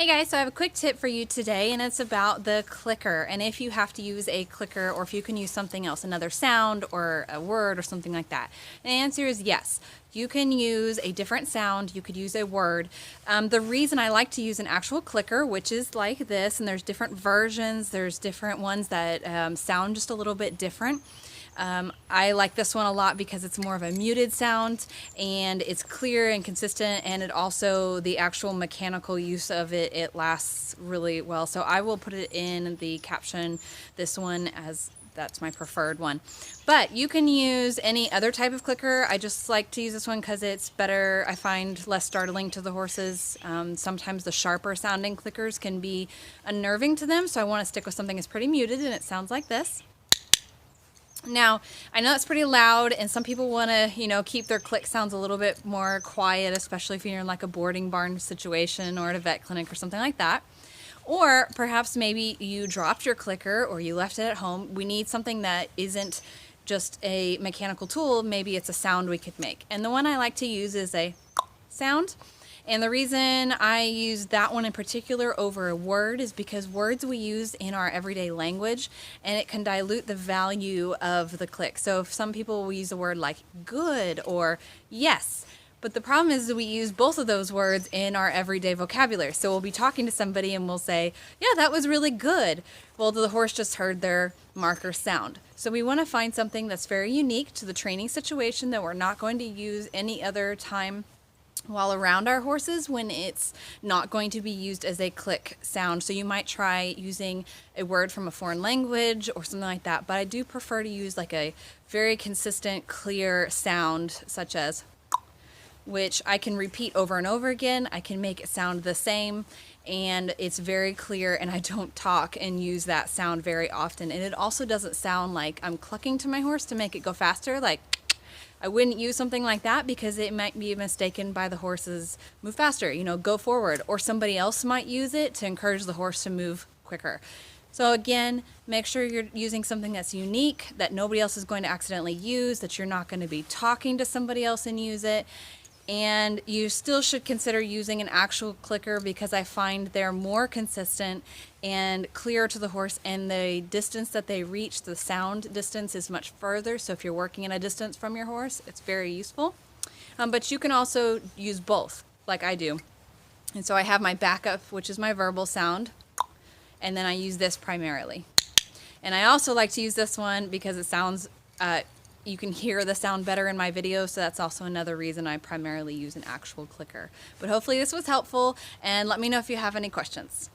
Guys, so I have a quick tip for you today, and it's about the clicker, and if you have to use a clicker or if you can use something else, another sound or a word or something like that. And the answer is yes. You can use a different sound, you could use a word. The reason I like to use an actual clicker, which is like this, and there's different versions, there's different ones that sound just a little bit different. I like this one a lot because it's more of a muted sound and it's clear and consistent, and it also, the actual mechanical use of it, it lasts really well. So I will put it in the caption, this one, as that's my preferred one. But you can use any other type of clicker. I just like to use this one because it's better, I find, less startling to the horses. Sometimes the sharper sounding clickers can be unnerving to them, so I want to stick with something that's pretty muted, and it sounds like this. Now, I know it's pretty loud, and some people want to, keep their click sounds a little bit more quiet, especially if you're in like a boarding barn situation or at a vet clinic or something like that. Or perhaps maybe you dropped your clicker or you left it at home. We need something that isn't just a mechanical tool. Maybe it's a sound we could make. And the one I like to use is a sound. And the reason I use that one in particular over a word is because words we use in our everyday language, and it can dilute the value of the click. So if some people will use a word like good or yes, but the problem is that we use both of those words in our everyday vocabulary. So we'll be talking to somebody and we'll say, yeah, that was really good. Well, the horse just heard their marker sound. So we want to find something that's very unique to the training situation that we're not going to use any other time while around our horses when it's not going to be used as a click sound. So you might try using a word from a foreign language or something like that, but I do prefer to use like a very consistent, clear sound, such as, which I can repeat over and over again. I can make it sound the same, and it's very clear, and I don't talk and use that sound very often. And it also doesn't sound like I'm clucking to my horse to make it go faster. Like, I wouldn't use something like that because it might be mistaken by the horses move faster, go forward, or somebody else might use it to encourage the horse to move quicker. So again, make sure you're using something that's unique, that nobody else is going to accidentally use, that you're not going to be talking to somebody else and use it. And you still should consider using an actual clicker because I find they're more consistent and clearer to the horse, and the distance that they reach, the sound distance, is much further. So if you're working in a distance from your horse, it's very useful. But you can also use both, like I do. And so I have my backup, which is my verbal sound, and then I use this primarily. And I also like to use this one because it sounds you can hear the sound better in my videos, so that's also another reason I primarily use an actual clicker. But hopefully this was helpful, and let me know if you have any questions.